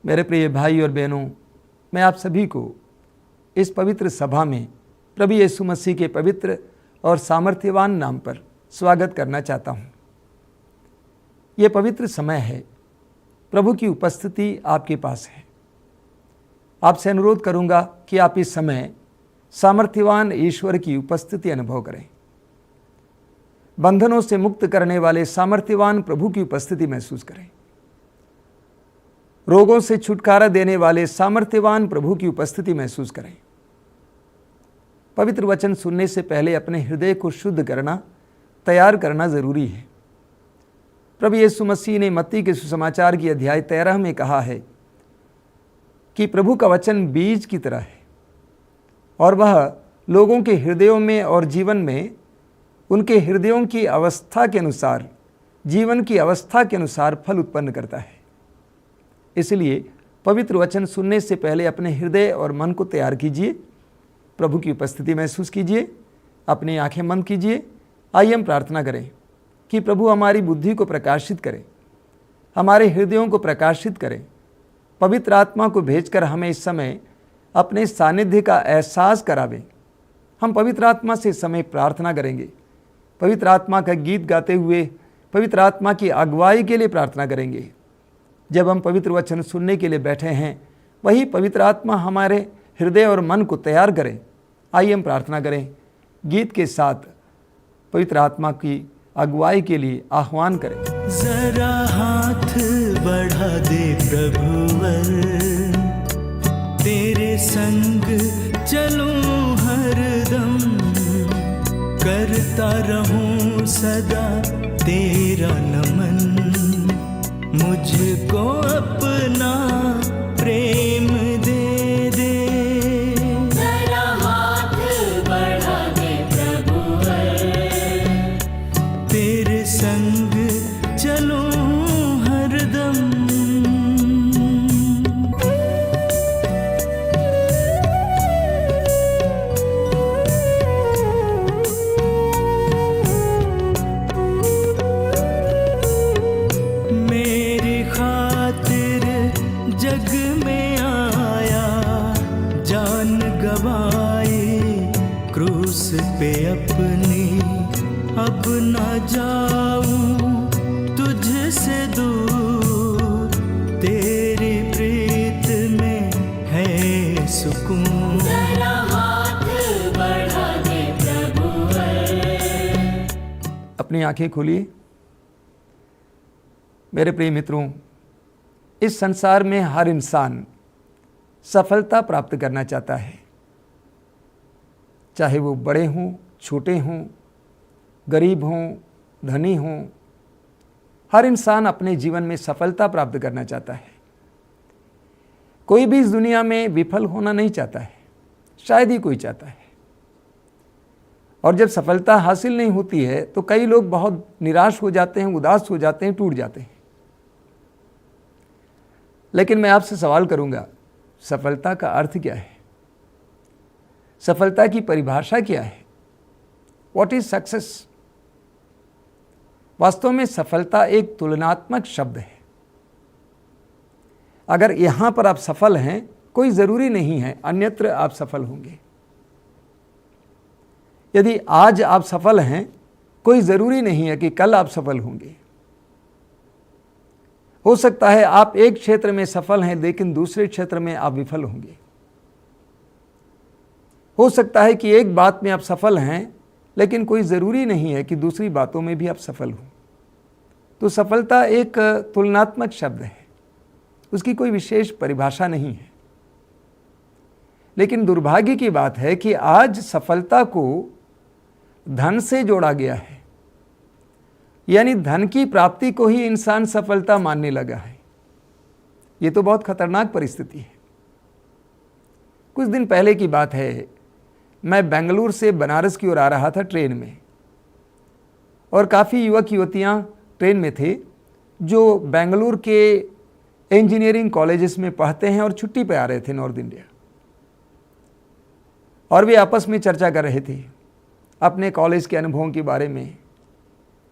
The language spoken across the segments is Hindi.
मेरे प्रिय भाई और बहनों, मैं आप सभी को इस पवित्र सभा में प्रभु यीशु मसीह के पवित्र और सामर्थ्यवान नाम पर स्वागत करना चाहता हूँ। ये पवित्र समय है, प्रभु की उपस्थिति आपके पास है। आपसे अनुरोध करूँगा कि आप इस समय सामर्थ्यवान ईश्वर की उपस्थिति अनुभव करें। बंधनों से मुक्त करने वाले सामर्थ्यवान प्रभु की उपस्थिति महसूस करें। रोगों से छुटकारा देने वाले सामर्थ्यवान प्रभु की उपस्थिति महसूस करें। पवित्र वचन सुनने से पहले अपने हृदय को शुद्ध करना, तैयार करना जरूरी है। प्रभु यीशु मसीह ने मत्ती के सुसमाचार की अध्याय 13 में कहा है कि प्रभु का वचन बीज की तरह है और वह लोगों के हृदयों में और जीवन में उनके हृदयों की अवस्था के अनुसार, जीवन की अवस्था के अनुसार फल उत्पन्न करता है। इसलिए पवित्र वचन सुनने से पहले अपने हृदय और मन को तैयार कीजिए, प्रभु की उपस्थिति महसूस कीजिए, अपनी आंखें बंद कीजिए। आइए हम प्रार्थना करें कि प्रभु हमारी बुद्धि को प्रकाशित करें, हमारे हृदयों को प्रकाशित करें। पवित्र आत्मा को भेजकर हमें इस समय अपने सानिध्य का एहसास करावें। हम पवित्र आत्मा से इस समय प्रार्थना करेंगे। पवित्र आत्मा का गीत गाते हुए पवित्र आत्मा की अगुवाई के लिए प्रार्थना करेंगे। जब हम पवित्र वचन सुनने के लिए बैठे हैं, वही पवित्र आत्मा हमारे हृदय और मन को तैयार करें। आइए हम प्रार्थना करें। गीत के साथ पवित्र आत्मा की अगुवाई के लिए आह्वान करें। जरा हाथ बढ़ा दे प्रभुवर, तेरे संग चलूं हरदम, करता रहूं सदा तेरा नमन। मुझको अपना प्रेम दे दे, जरा हाथ बढ़ा दे प्रभुवर, तेरे संग चलूं हरदम। जग में आया, जान गवाई क्रूस पे अपनी, अब ना जाऊं तुझसे दूर, तेरी प्रीत में है सुकून। जरा हाथ बढ़ा दे प्रभुवर। अपनी आंखें खोलिए। मेरे प्रिय मित्रों, इस संसार में हर इंसान सफलता प्राप्त करना चाहता है, चाहे वो बड़े हों, छोटे हों, गरीब हों, धनी हों। हर इंसान अपने जीवन में सफलता प्राप्त करना चाहता है। कोई भी इस दुनिया में विफल होना नहीं चाहता है, शायद ही कोई चाहता है। और जब सफलता हासिल नहीं होती है तो कई लोग बहुत निराश हो जाते हैं, उदास हो जाते हैं, टूट जाते हैं। लेकिन मैं आपसे सवाल करूंगा, सफलता का अर्थ क्या है? सफलता की परिभाषा क्या है? What is success? वास्तव में सफलता एक तुलनात्मक शब्द है। अगर यहां पर आप सफल हैं, कोई जरूरी नहीं है अन्यत्र आप सफल होंगे। यदि आज आप सफल हैं, कोई जरूरी नहीं है कि कल आप सफल होंगे। हो सकता है आप एक क्षेत्र में सफल हैं लेकिन दूसरे क्षेत्र में आप विफल होंगे। हो सकता है कि एक बात में आप सफल हैं लेकिन कोई ज़रूरी नहीं है कि दूसरी बातों में भी आप सफल हों। तो सफलता एक तुलनात्मक शब्द है, उसकी कोई विशेष परिभाषा नहीं है। लेकिन दुर्भाग्य की बात है कि आज सफलता को धन से जोड़ा गया है, यानी धन की प्राप्ति को ही इंसान सफलता मानने लगा है। ये तो बहुत खतरनाक परिस्थिति है। कुछ दिन पहले की बात है, मैं बेंगलुरु से बनारस की ओर आ रहा था ट्रेन में, और काफ़ी युवक युवतियाँ ट्रेन में थे जो बेंगलुरु के इंजीनियरिंग कॉलेजेस में पढ़ते हैं और छुट्टी पे आ रहे थे नॉर्थ इंडिया। और वे आपस में चर्चा कर रहे थे अपने कॉलेज के अनुभवों के बारे में।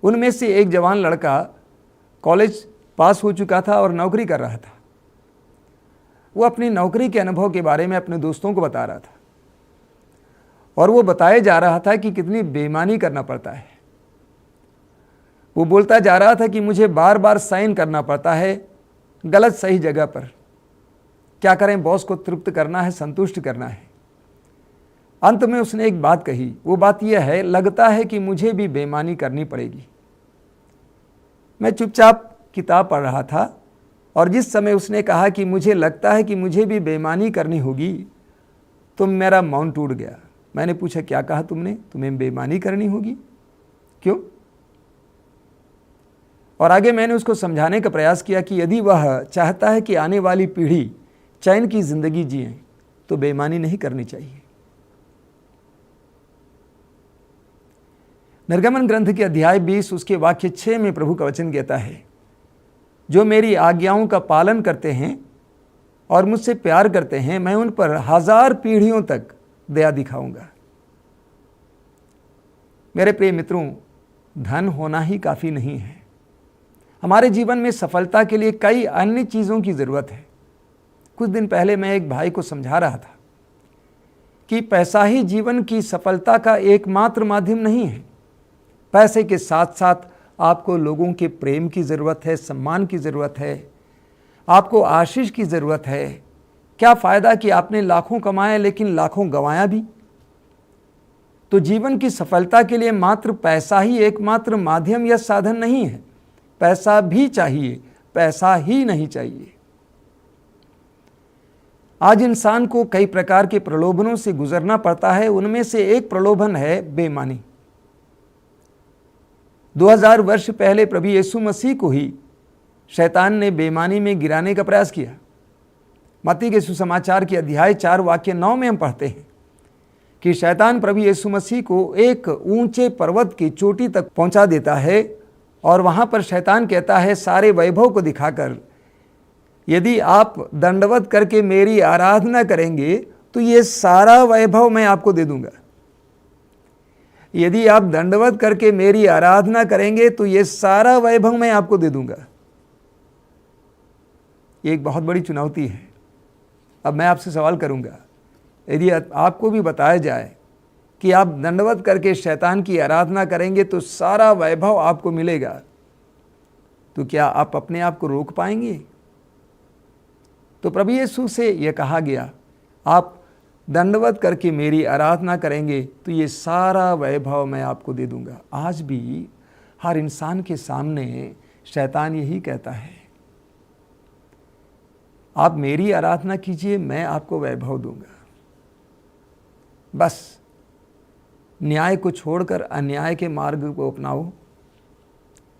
उनमें से एक जवान लड़का कॉलेज पास हो चुका था और नौकरी कर रहा था। वो अपनी नौकरी के अनुभव के बारे में अपने दोस्तों को बता रहा था और वो बताए जा रहा था कि कितनी बेईमानी करना पड़ता है। वो बोलता जा रहा था कि मुझे बार बार साइन करना पड़ता है गलत सही जगह पर। क्या करें, बॉस को तृप्त करना है, संतुष्ट करना है। अंत में उसने एक बात कही, वो बात यह है, लगता है कि मुझे भी बेईमानी करनी पड़ेगी। मैं चुपचाप किताब पढ़ रहा था और जिस समय उसने कहा कि मुझे लगता है कि मुझे भी बेईमानी करनी होगी तो मेरा मौन टूट गया। मैंने पूछा, क्या कहा तुमने? तुम्हें बेईमानी करनी होगी? क्यों? और आगे मैंने उसको समझाने का प्रयास किया कि यदि वह चाहता है कि आने वाली पीढ़ी चैन की जिंदगी जिए तो बेईमानी नहीं करनी चाहिए। निर्गमन ग्रंथ के अध्याय 20 उसके वाक्य 6 में प्रभु का वचन कहता है, जो मेरी आज्ञाओं का पालन करते हैं और मुझसे प्यार करते हैं, मैं उन पर 1000 पीढ़ियों तक दया दिखाऊंगा। मेरे प्रिय मित्रों, धन होना ही काफ़ी नहीं है। हमारे जीवन में सफलता के लिए कई अन्य चीज़ों की ज़रूरत है। कुछ दिन पहले मैं एक भाई को समझा रहा था कि पैसा ही जीवन की सफलता का एकमात्र माध्यम नहीं है। पैसे के साथ साथ आपको लोगों के प्रेम की ज़रूरत है, सम्मान की ज़रूरत है, आपको आशीष की ज़रूरत है। क्या फ़ायदा कि आपने लाखों कमाए लेकिन लाखों गंवाया भी। तो जीवन की सफलता के लिए मात्र पैसा ही एकमात्र माध्यम या साधन नहीं है। पैसा भी चाहिए, पैसा ही नहीं चाहिए। आज इंसान को कई प्रकार के प्रलोभनों से गुजरना पड़ता है। उनमें से एक प्रलोभन है बेईमानी। 2000 वर्ष पहले प्रभु यीशु मसीह को ही शैतान ने बेईमानी में गिराने का प्रयास किया। मत्ती के सुसमाचार के अध्याय 4 वाक्य 9 में हम पढ़ते हैं कि शैतान प्रभु यीशु मसीह को एक ऊंचे पर्वत की चोटी तक पहुंचा देता है और वहां पर शैतान कहता है सारे वैभव को दिखाकर, यदि आप दंडवत करके मेरी आराधना करेंगे तो ये सारा वैभव मैं आपको दे दूंगा। यदि आप दंडवत करके मेरी आराधना करेंगे तो ये सारा वैभव मैं आपको दे दूंगा। ये एक बहुत बड़ी चुनौती है। अब मैं आपसे सवाल करूंगा, यदि आपको भी बताया जाए कि आप दंडवत करके शैतान की आराधना करेंगे तो सारा वैभव आपको मिलेगा, तो क्या आप अपने आप को रोक पाएंगे? तो प्रभु यीशु से यह कहा गया, आप दंडवत करके मेरी आराधना करेंगे तो ये सारा वैभव मैं आपको दे दूंगा। आज भी हर इंसान के सामने शैतान यही कहता है, आप मेरी आराधना कीजिए, मैं आपको वैभव दूंगा। बस न्याय को छोड़कर अन्याय के मार्ग को अपनाओ,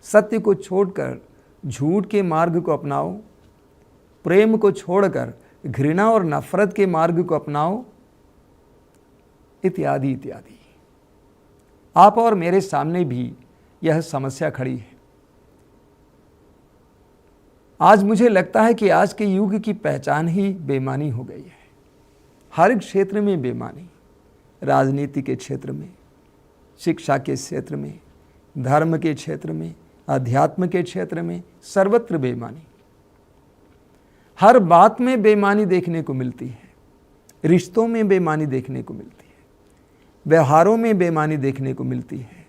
सत्य को छोड़कर झूठ के मार्ग को अपनाओ, प्रेम को छोड़कर घृणा और नफरत के मार्ग को अपनाओ, इत्यादि इत्यादि। आप और मेरे सामने भी यह समस्या खड़ी है। आज मुझे लगता है कि आज के युग की पहचान ही बेईमानी हो गई है। हर एक क्षेत्र में बेईमानी, राजनीति के क्षेत्र में, शिक्षा के क्षेत्र में, धर्म के क्षेत्र में, अध्यात्म के क्षेत्र में, सर्वत्र बेईमानी। हर बात में बेईमानी देखने को मिलती है। रिश्तों में बेईमानी देखने को मिलती है, व्यवहारों में बेईमानी देखने को मिलती है,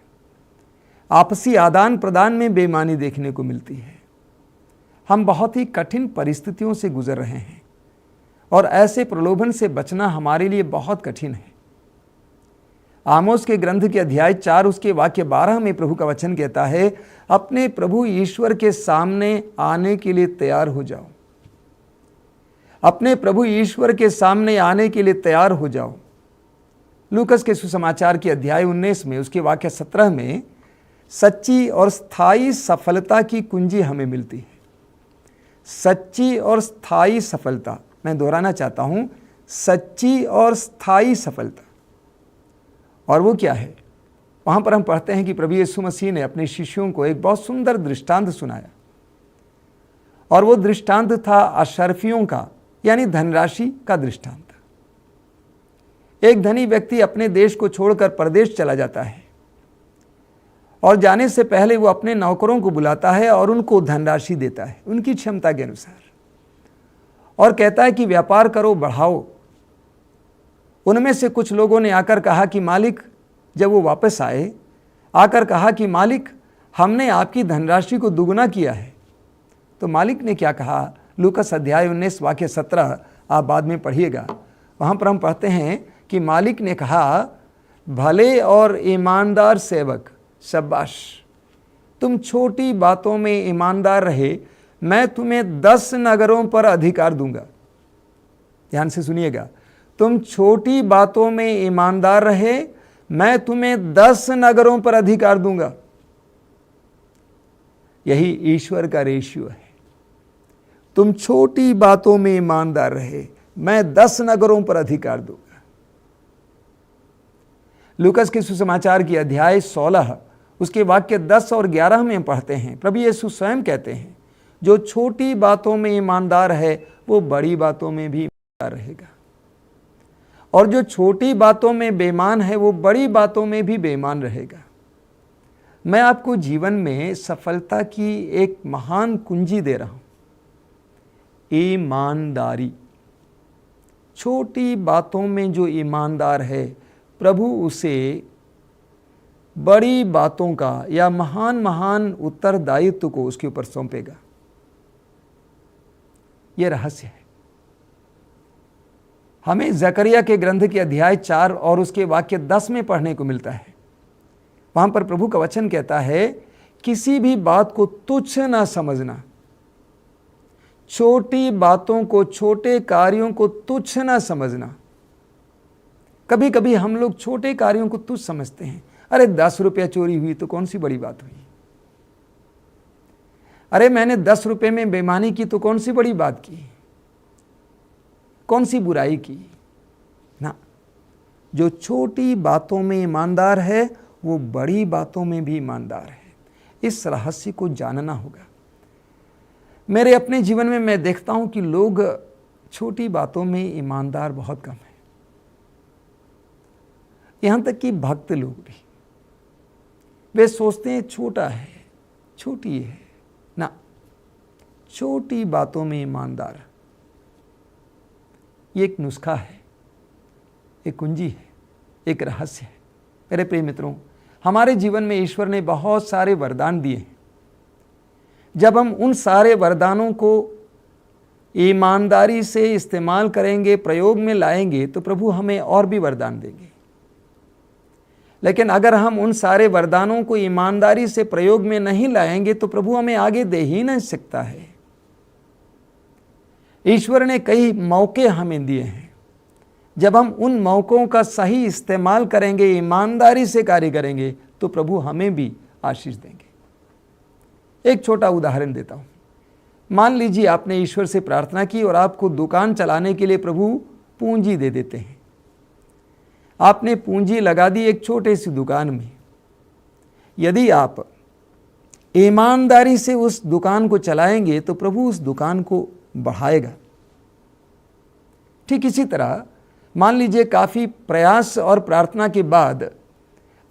आपसी आदान प्रदान में बेईमानी देखने को मिलती है। हम बहुत ही कठिन परिस्थितियों से गुजर रहे हैं और ऐसे प्रलोभन से बचना हमारे लिए बहुत कठिन है। आमोस के ग्रंथ के अध्याय 4 उसके वाक्य 12 में प्रभु का वचन कहता है, अपने प्रभु ईश्वर के सामने आने के लिए तैयार हो जाओ। अपने प्रभु ईश्वर के सामने आने के लिए तैयार हो जाओ। लूकस के सुसमाचार के अध्याय 19 में उसके वाक्य 17 में सच्ची और स्थायी सफलता की कुंजी हमें मिलती है। सच्ची और स्थायी सफलता, मैं दोहराना चाहता हूं, सच्ची और स्थायी सफलता। और वो क्या है? वहां पर हम पढ़ते हैं कि प्रभु यीशु मसीह ने अपने शिष्यों को एक बहुत सुंदर दृष्टांत सुनाया और वो दृष्टांत था अशर्फियों का, यानी धनराशि का दृष्टांत। एक धनी व्यक्ति अपने देश को छोड़कर परदेश चला जाता है और जाने से पहले वो अपने नौकरों को बुलाता है और उनको धनराशि देता है उनकी क्षमता के अनुसार। और कहता है कि व्यापार करो, बढ़ाओ। उनमें से कुछ लोगों ने आकर कहा कि मालिक, जब वो वापस आए, आकर कहा कि मालिक, हमने आपकी धनराशि को दुगुना किया है। तो मालिक ने क्या कहा? लूकास अध्याय 19 वाक्य 17 आप बाद में पढ़िएगा। वहाँ पर हम पढ़ते हैं कि मालिक ने कहा, भले और ईमानदार सेवक, शाबाश, तुम छोटी बातों में ईमानदार रहे, मैं तुम्हें 10 नगरों पर अधिकार दूंगा। ध्यान से सुनिएगा, तुम छोटी बातों में ईमानदार रहे, मैं तुम्हें 10 नगरों पर अधिकार दूंगा। यही ईश्वर का रेशियो है। तुम छोटी बातों में ईमानदार रहे, मैं 10 नगरों पर अधिकार दूंगा। लूकास के सुसमाचार की अध्याय 16 उसके वाक्य 10 और 11 में पढ़ते हैं, प्रभु यीशु स्वयं कहते हैं, जो छोटी बातों में ईमानदार है वो बड़ी बातों में भी ईमानदार रहेगा, और जो छोटी बातों में बेईमान है वो बड़ी बातों में भी बेईमान रहेगा। मैं आपको जीवन में सफलता की एक महान कुंजी दे रहा हूं, ईमानदारी। छोटी बातों में जो ईमानदार है, प्रभु उसे बड़ी बातों का या महान महान उत्तरदायित्व को उसके ऊपर सौंपेगा। यह रहस्य है। हमें जकरिया के ग्रंथ के अध्याय 4 और उसके वाक्य 10 में पढ़ने को मिलता है। वहां पर प्रभु का वचन कहता है, किसी भी बात को तुच्छ ना समझना, छोटी बातों को, छोटे कार्यों को तुच्छ ना समझना। कभी कभी हम लोग छोटे कार्यों को तुच्छ समझते हैं। अरे 10 रुपया चोरी हुई तो कौन सी बड़ी बात हुई? अरे मैंने 10 रुपये में बेईमानी की तो कौन सी बड़ी बात की, कौन सी बुराई की? ना, जो छोटी बातों में ईमानदार है वो बड़ी बातों में भी ईमानदार है। इस रहस्य को जानना होगा। मेरे अपने जीवन में मैं देखता हूं कि लोग छोटी बातों में ईमानदार बहुत कम है। यहां तक कि भक्त लोग भी, वे सोचते हैं छोटा है, छोटी है। ना, छोटी बातों में ईमानदार, ये एक नुस्खा है, एक कुंजी है, एक रहस्य है। मेरे प्रिय मित्रों, हमारे जीवन में ईश्वर ने बहुत सारे वरदान दिए हैं। जब हम उन सारे वरदानों को ईमानदारी से इस्तेमाल करेंगे, प्रयोग में लाएंगे, तो प्रभु हमें और भी वरदान देंगे। लेकिन अगर हम उन सारे वरदानों को ईमानदारी से प्रयोग में नहीं लाएंगे तो प्रभु हमें आगे दे ही नहीं सकता है। ईश्वर ने कई मौके हमें दिए हैं। जब हम उन मौकों का सही इस्तेमाल करेंगे, ईमानदारी से कार्य करेंगे, तो प्रभु हमें भी आशीष देंगे। एक छोटा उदाहरण देता हूं। मान लीजिए आपने ईश्वर से प्रार्थना की और आपको दुकान चलाने के लिए प्रभु पूंजी दे देते हैं। आपने पूंजी लगा दी एक छोटे सी दुकान में। यदि आप ईमानदारी से उस दुकान को चलाएंगे तो प्रभु उस दुकान को बढ़ाएगा। ठीक इसी तरह मान लीजिए काफ़ी प्रयास और प्रार्थना के बाद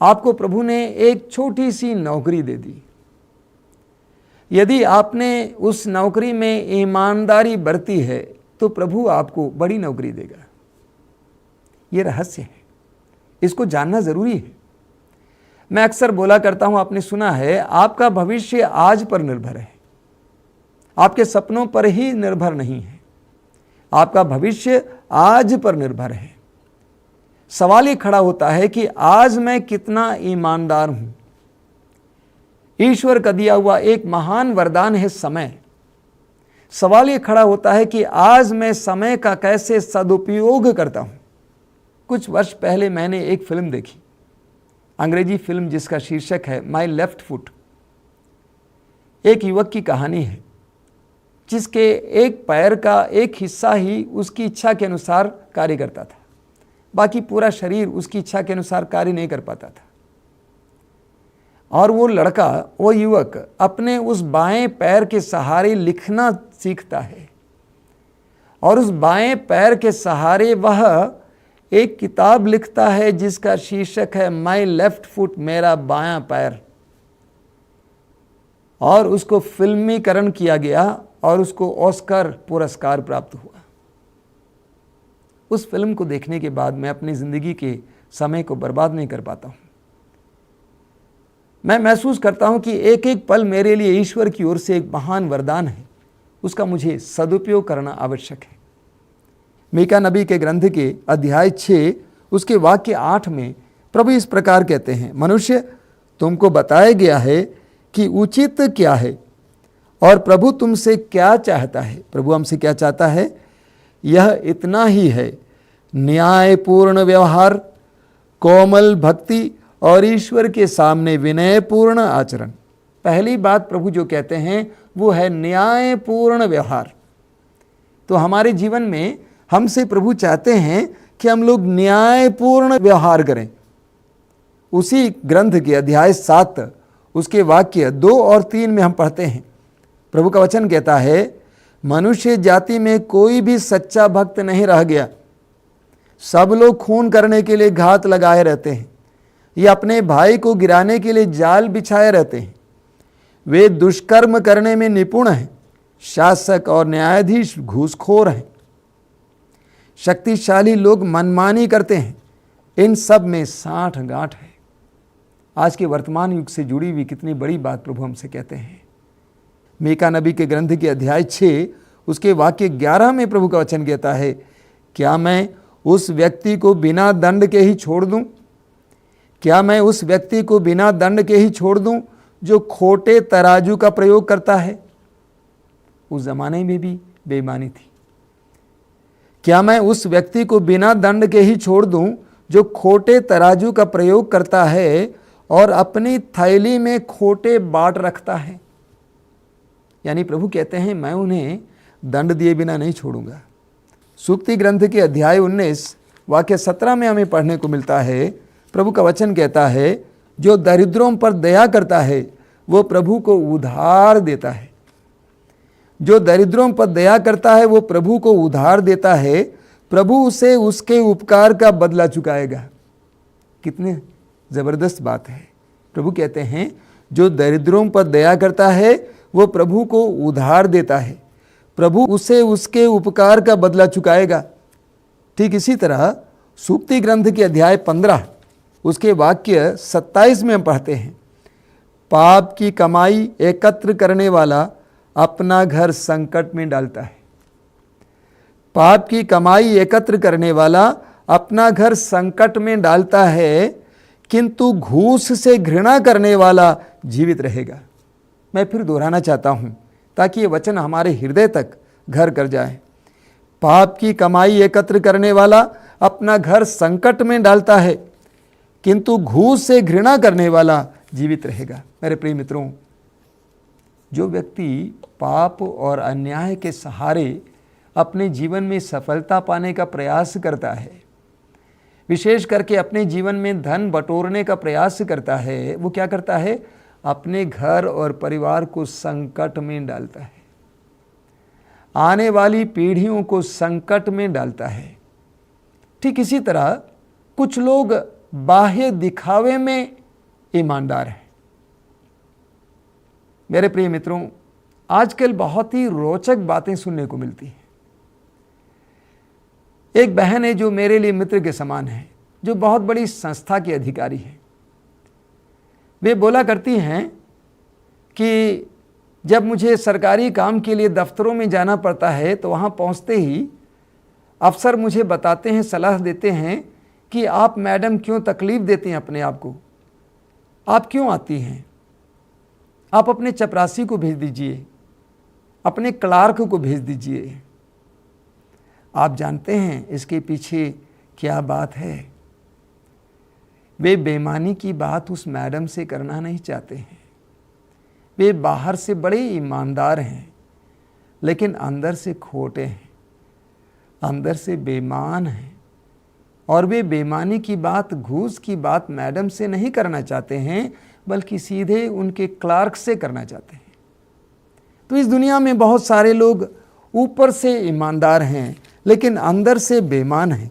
आपको प्रभु ने एक छोटी सी नौकरी दे दी। यदि आपने उस नौकरी में ईमानदारी बरती है तो प्रभु आपको बड़ी नौकरी देगा। यह रहस्य है, इसको जानना जरूरी है। मैं अक्सर बोला करता हूं, आपने सुना है, आपका भविष्य आज पर निर्भर है, आपके सपनों पर ही निर्भर नहीं है। आपका भविष्य आज पर निर्भर है। सवाल ये खड़ा होता है कि आज मैं कितना ईमानदार हूं। ईश्वर का दिया हुआ एक महान वरदान है समय। सवाल ये खड़ा होता है कि आज मैं समय का कैसे सदुपयोग करता हूं। कुछ वर्ष पहले मैंने एक फिल्म देखी, अंग्रेजी फिल्म जिसका शीर्षक है माई लेफ्ट फुट। एक युवक की कहानी है जिसके एक पैर का एक हिस्सा ही उसकी इच्छा के अनुसार कार्य करता था, बाकी पूरा शरीर उसकी इच्छा के अनुसार कार्य नहीं कर पाता था। और वो लड़का, वो युवक अपने उस बाएं पैर के सहारे लिखना सीखता है और उस बाएं पैर के सहारे वह एक किताब लिखता है जिसका शीर्षक है माई लेफ्ट फुट, मेरा बायां पैर। और उसको फिल्मीकरण किया गया और उसको ऑस्कर पुरस्कार प्राप्त हुआ। उस फिल्म को देखने के बाद मैं अपनी ज़िंदगी के समय को बर्बाद नहीं कर पाता हूँ। मैं महसूस करता हूँ कि एक एक पल मेरे लिए ईश्वर की ओर से एक महान वरदान है, उसका मुझे सदुपयोग करना आवश्यक है। मीका नबी के ग्रंथ के अध्याय 6 उसके वाक्य 8 में प्रभु इस प्रकार कहते हैं, मनुष्य तुमको बताया गया है कि उचित क्या है और प्रभु तुमसे क्या चाहता है। प्रभु हमसे क्या चाहता है? यह इतना ही है, न्यायपूर्ण व्यवहार, कोमल भक्ति और ईश्वर के सामने विनयपूर्ण आचरण। पहली बात प्रभु जो कहते हैं वो है न्यायपूर्ण व्यवहार। तो हमारे जीवन में हमसे प्रभु चाहते हैं कि हम लोग न्यायपूर्ण व्यवहार करें। उसी ग्रंथ के अध्याय 7 उसके वाक्य 2 और 3 में हम पढ़ते हैं, प्रभु का वचन कहता है, मनुष्य जाति में कोई भी सच्चा भक्त नहीं रह गया, सब लोग खून करने के लिए घात लगाए रहते हैं, ये अपने भाई को गिराने के लिए जाल बिछाए रहते हैं, वे दुष्कर्म करने में निपुण हैं, शासक और न्यायाधीश घूसखोर हैं, शक्तिशाली लोग मनमानी करते हैं, इन सब में साठ गांठ है। आज के वर्तमान युग से जुड़ी हुई कितनी बड़ी बात प्रभु हमसे कहते हैं। मीका नबी के ग्रंथ के अध्याय 6 उसके वाक्य 11 में प्रभु का वचन कहता है, क्या मैं उस व्यक्ति को बिना दंड के ही छोड़ दूं? क्या मैं उस व्यक्ति को बिना दंड के ही छोड़ दूं जो खोटे तराजू का प्रयोग करता है? उस जमाने में भी बेईमानी थी। क्या मैं उस व्यक्ति को बिना दंड के ही छोड़ दूं जो खोटे तराजू का प्रयोग करता है और अपनी थैली में खोटे बाट रखता है? यानी प्रभु कहते हैं मैं उन्हें दंड दिए बिना नहीं छोड़ूंगा। सूक्ति ग्रंथ के अध्याय 19 वाक्य 17 में हमें पढ़ने को मिलता है, प्रभु का वचन कहता है, जो दरिद्रों पर दया करता है वो प्रभु को उधार देता है। जो दरिद्रों पर दया करता है वो प्रभु को उधार देता है, प्रभु उसे उसके उपकार का बदला चुकाएगा। कितनी ज़बरदस्त बात है। प्रभु कहते हैं जो दरिद्रों पर दया करता है वो प्रभु को उधार देता है, प्रभु उसे उसके उपकार का बदला चुकाएगा। ठीक इसी तरह सूक्ति ग्रंथ के अध्याय 15 उसके वाक्य 27 में हम पढ़ते हैं, पाप की कमाई एकत्र करने वाला अपना घर संकट में डालता है। पाप की कमाई एकत्र करने वाला अपना घर संकट में डालता है, किंतु घूस से घृणा करने वाला जीवित रहेगा। मैं फिर दोहराना चाहता हूं ताकि ये वचन हमारे हृदय तक घर कर जाए। पाप की कमाई एकत्र करने वाला अपना घर संकट में डालता है, किंतु घूस से घृणा करने वाला जीवित रहेगा। मेरे प्रिय मित्रों, जो व्यक्ति पाप और अन्याय के सहारे अपने जीवन में सफलता पाने का प्रयास करता है, विशेष करके अपने जीवन में धन बटोरने का प्रयास करता है, वो क्या करता है? अपने घर और परिवार को संकट में डालता है, आने वाली पीढ़ियों को संकट में डालता है। ठीक इसी तरह कुछ लोग बाह्य दिखावे में ईमानदार हैं। मेरे प्रिय मित्रों, आजकल बहुत ही रोचक बातें सुनने को मिलती हैं। एक बहन है जो मेरे लिए मित्र के समान है, जो बहुत बड़ी संस्था की अधिकारी है। वे बोला करती हैं कि जब मुझे सरकारी काम के लिए दफ्तरों में जाना पड़ता है तो वहाँ पहुँचते ही अफसर मुझे बताते हैं, सलाह देते हैं कि आप मैडम क्यों तकलीफ़ देती हैं अपने आप को, आप क्यों आती हैं, आप अपने चपरासी को भेज दीजिए, अपने क्लार्क को भेज दीजिए। आप जानते हैं इसके पीछे क्या बात है? वे बेईमानी की बात उस मैडम से करना नहीं चाहते हैं। वे बाहर से बड़े ईमानदार हैं, लेकिन अंदर से खोटे हैं, अंदर से बेईमान हैं। और वे बेईमानी की बात, घूस की बात मैडम से नहीं करना चाहते हैं, बल्कि सीधे उनके क्लार्क से करना चाहते हैं। तो इस दुनिया में बहुत सारे लोग ऊपर से ईमानदार हैं, लेकिन अंदर से बेईमान हैं।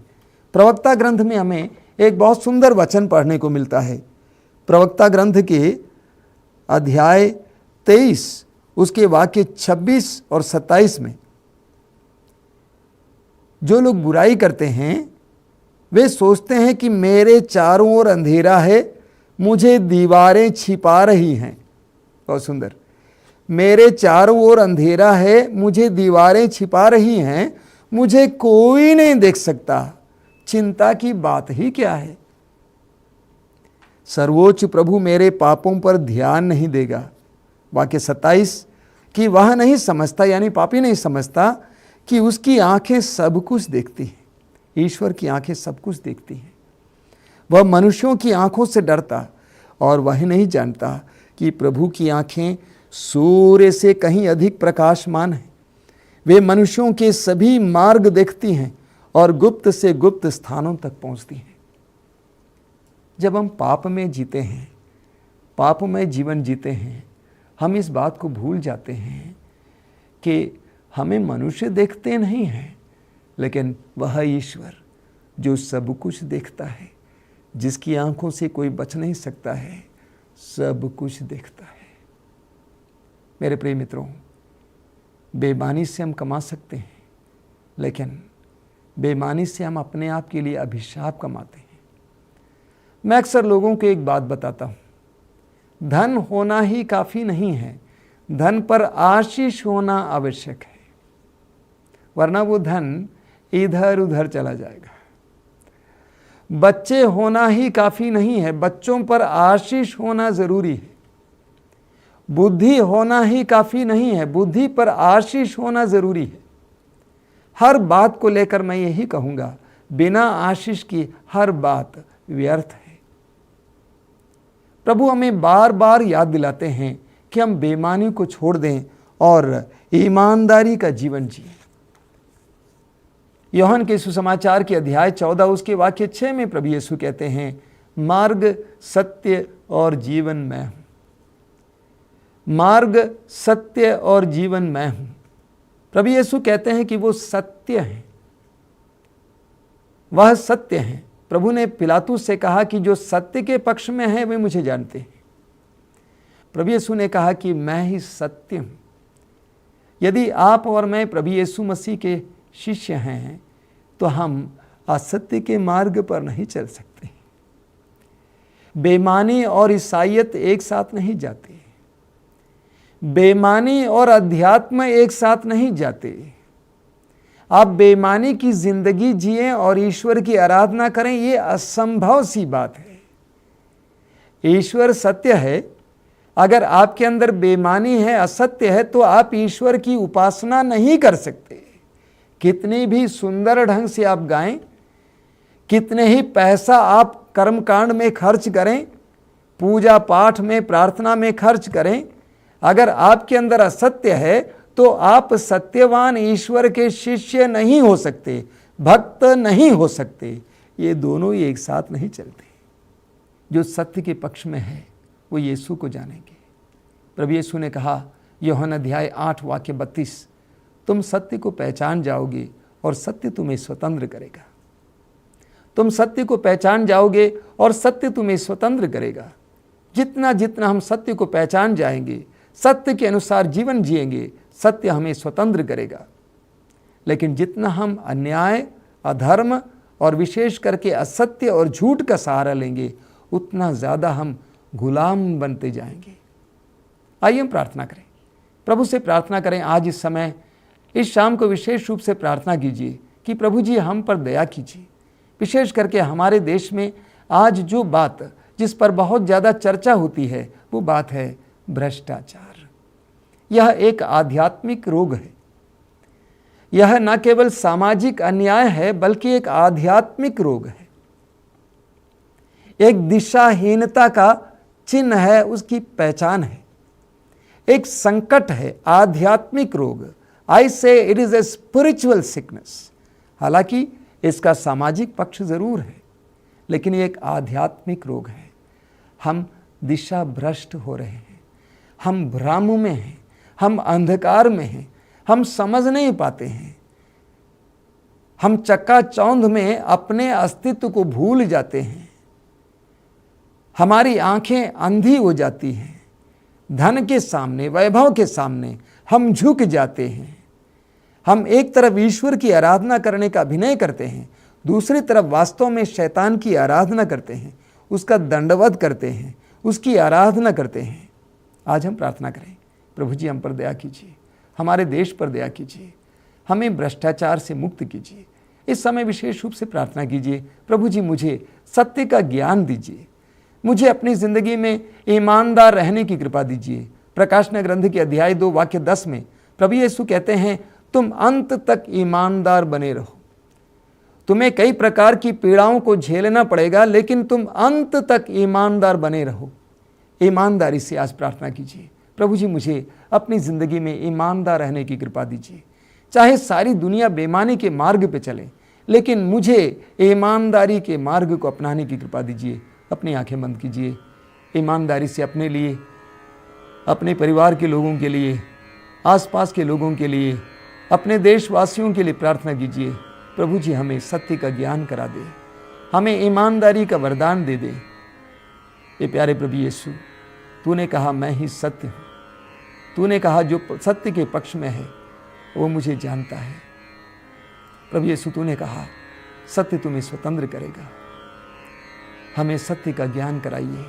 प्रवक्ता ग्रंथ में हमें एक बहुत सुंदर वचन पढ़ने को मिलता है। प्रवक्ता ग्रंथ के अध्याय 23 उसके वाक्य 26 और 27 में जो लोग बुराई करते हैं वे सोचते हैं कि मेरे चारों ओर अंधेरा है, मुझे दीवारें छिपा रही हैं। बहुत सुंदर। मेरे चारों ओर अंधेरा है, मुझे दीवारें छिपा रही हैं, मुझे कोई नहीं देख सकता। चिंता की बात ही क्या है। सर्वोच्च प्रभु मेरे पापों पर ध्यान नहीं देगा। वाक्य 27 कि वह नहीं समझता, यानी पापी नहीं समझता कि उसकी आंखें सब कुछ देखती हैं। ईश्वर की आंखें सब कुछ देखती हैं। वह मनुष्यों की आंखों से डरता और वह नहीं जानता कि प्रभु की आंखें सूर्य से कहीं अधिक प्रकाशमान हैं। वे मनुष्यों के सभी मार्ग देखती हैं और गुप्त से गुप्त स्थानों तक पहुंचती हैं। जब हम पाप में जीते हैं, पाप में जीवन जीते हैं, हम इस बात को भूल जाते हैं कि हमें मनुष्य देखते नहीं हैं, लेकिन वह ईश्वर जो सब कुछ देखता है, जिसकी आंखों से कोई बच नहीं सकता है, सब कुछ देखता है। मेरे प्रिय मित्रों, बेईमानी से हम कमा सकते हैं, लेकिन बेईमानी से हम अपने आप के लिए अभिशाप कमाते हैं। मैं अक्सर लोगों को एक बात बताता हूँ, धन होना ही काफ़ी नहीं है, धन पर आशीष होना आवश्यक है, वरना वो धन इधर उधर चला जाएगा। बच्चे होना ही काफ़ी नहीं है, बच्चों पर आशीष होना ज़रूरी है। बुद्धि होना ही काफ़ी नहीं है, बुद्धि पर आशीष होना ज़रूरी है। हर बात को लेकर मैं यही कहूँगा, बिना आशीष की हर बात व्यर्थ है। प्रभु हमें बार बार याद दिलाते हैं कि हम बेईमानी को छोड़ दें और ईमानदारी का जीवन जिएं। यूहन्ना के सुसमाचार के अध्याय 14 उसके वाक्य 6 में प्रभु यीशु कहते हैं, मार्ग, सत्य और जीवन मैं हूं। मार्ग, सत्य और जीवन मैं हूं। प्रभु यीशु कहते हैं कि वो सत्य हैं, वह सत्य हैं। प्रभु ने पिलातुस से कहा कि जो सत्य के पक्ष में है वे मुझे जानते हैं। प्रभु यीशु ने कहा कि मैं ही सत्य हूं। यदि आप और मैं प्रभु यीशु मसीह के शिष्य हैं तो हम असत्य के मार्ग पर नहीं चल सकते। बेईमानी और ईसाईयत एक साथ नहीं जाते, बेईमानी और अध्यात्म एक साथ नहीं जाते। आप बेईमानी की जिंदगी जिएं और ईश्वर की आराधना करें, ये असंभव सी बात है। ईश्वर सत्य है। अगर आपके अंदर बेईमानी है, असत्य है, तो आप ईश्वर की उपासना नहीं कर सकते। कितनी भी सुंदर ढंग से आप गाएं, कितने ही पैसा आप कर्मकांड में खर्च करें, पूजा पाठ में, प्रार्थना में खर्च करें, अगर आपके अंदर असत्य है तो आप सत्यवान ईश्वर के शिष्य नहीं हो सकते, भक्त नहीं हो सकते। ये दोनों ही एक साथ नहीं चलते। जो सत्य के पक्ष में है वो यीशु को जानेंगे। प्रभु यीशु ने कहा, यूहन्ना अध्याय 8 वाक्य 32, तुम सत्य को पहचान जाओगे और सत्य तुम्हें स्वतंत्र करेगा। तुम सत्य को पहचान जाओगे और सत्य तुम्हें स्वतंत्र करेगा। जितना जितना हम सत्य को पहचान जाएंगे, सत्य के अनुसार जीवन जिएंगे, सत्य हमें स्वतंत्र करेगा। लेकिन जितना हम अन्याय, अधर्म और विशेष करके असत्य और झूठ का सहारा लेंगे, उतना ज़्यादा हम गुलाम बनते जाएंगे। आइए हम प्रार्थना करें, प्रभु से प्रार्थना करें। आज इस समय, इस शाम को विशेष रूप से प्रार्थना कीजिए कि प्रभु जी हम पर दया कीजिए। विशेष करके हमारे देश में आज जो बात जिस पर बहुत ज़्यादा चर्चा होती है वो बात है भ्रष्टाचार। यह एक आध्यात्मिक रोग है। यह न केवल सामाजिक अन्याय है बल्कि एक आध्यात्मिक रोग है, एक दिशाहीनता का चिन्ह है, उसकी पहचान है, एक संकट है, आध्यात्मिक रोग। आई से it is a spiritual sickness. हालांकि इसका सामाजिक पक्ष जरूर है, लेकिन ये एक आध्यात्मिक रोग है। हम दिशा भ्रष्ट हो रहे हैं, हम भ्रम में हैं, हम अंधकार में हैं, हम समझ नहीं पाते हैं, हम चक्काचौंध में अपने अस्तित्व को भूल जाते हैं, हमारी आंखें अंधी हो जाती हैं, धन के सामने, वैभव के सामने हम झुक जाते हैं, हम एक तरफ ईश्वर की आराधना करने का अभिनय करते हैं, दूसरी तरफ वास्तव में शैतान की आराधना करते हैं, उसका दंडवत करते हैं, उसकी आराधना करते हैं। आज हम प्रार्थना करें, प्रभु जी हम पर दया कीजिए, हमारे देश पर दया कीजिए, हमें भ्रष्टाचार से मुक्त कीजिए। इस समय विशेष रूप से प्रार्थना कीजिए, प्रभु जी मुझे सत्य का ज्ञान दीजिए, मुझे अपनी ज़िंदगी में ईमानदार रहने की कृपा दीजिए। प्रकाशना ग्रंथ के अध्याय 2 वाक्य 10 में प्रभु यीशु कहते हैं, तुम अंत तक ईमानदार बने रहो। तुम्हें कई प्रकार की पीड़ाओं को झेलना पड़ेगा, लेकिन तुम अंत तक ईमानदार बने रहो। ईमानदारी से आज प्रार्थना कीजिए, प्रभु जी मुझे अपनी ज़िंदगी में ईमानदार रहने की कृपा दीजिए। चाहे सारी दुनिया बेईमानी के मार्ग पे चले, लेकिन मुझे ईमानदारी के मार्ग को अपनाने की कृपा दीजिए। अपनी आंखें बंद कीजिए, ईमानदारी से अपने लिए, अपने परिवार के लोगों के लिए, आसपास के लोगों के लिए, अपने देशवासियों के लिए प्रार्थना कीजिए। प्रभु जी हमें सत्य का ज्ञान करा दे, हमें ईमानदारी का वरदान दे दे। ये प्यारे प्रभु यीशु, तूने कहा मैं ही सत्य हूँ, तूने कहा जो सत्य के पक्ष में है वो मुझे जानता है। प्रभु यीशु तूने कहा सत्य तुम्हें स्वतंत्र करेगा। हमें सत्य का ज्ञान कराइए,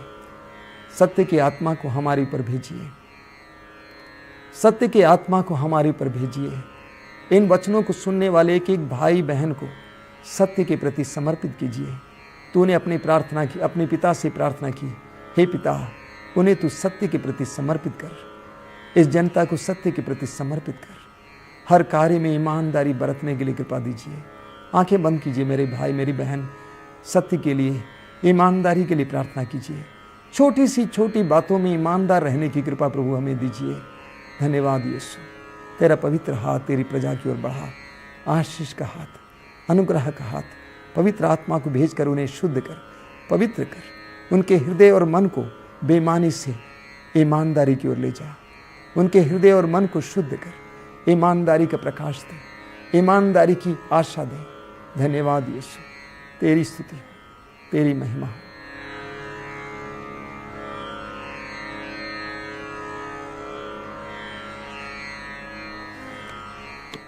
सत्य की आत्मा को हमारे ऊपर भेजिए, सत्य की आत्मा को हमारे ऊपर भेजिए। इन वचनों को सुनने वाले एक एक भाई बहन को सत्य के प्रति समर्पित कीजिए। तूने अपनी प्रार्थना की, अपने पिता से प्रार्थना की, हे पिता उन्हें तू सत्य के प्रति समर्पित कर, इस जनता को सत्य के प्रति समर्पित कर, हर कार्य में ईमानदारी बरतने के लिए कृपा दीजिए। आंखें बंद कीजिए मेरे भाई मेरी बहन, सत्य के लिए, ईमानदारी के लिए प्रार्थना कीजिए। छोटी सी छोटी बातों में ईमानदार रहने की कृपा प्रभु हमें दीजिए। धन्यवाद यीशु, तेरा पवित्र हाथ तेरी प्रजा की ओर बढ़ा, आशीष का हाथ, अनुग्रह का हाथ, पवित्र आत्मा को भेजकर उन्हें शुद्ध कर, पवित्र कर, उनके हृदय और मन को बेईमानी से ईमानदारी की ओर ले जा। उनके हृदय और मन को शुद्ध कर, ईमानदारी का प्रकाश दे, ईमानदारी की आशा दे। धन्यवाद यीशु, तेरी स्तुति हो, तेरी महिमा हो।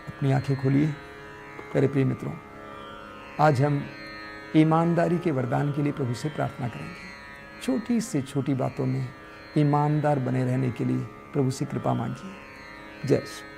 अपनी आंखें खोलिए मेरे प्रिय मित्रों, आज हम ईमानदारी के वरदान के लिए प्रभु से प्रार्थना करेंगे। छोटी से छोटी बातों में ईमानदार बने रहने के लिए प्रभु से कृपा मांगिए। जय श्री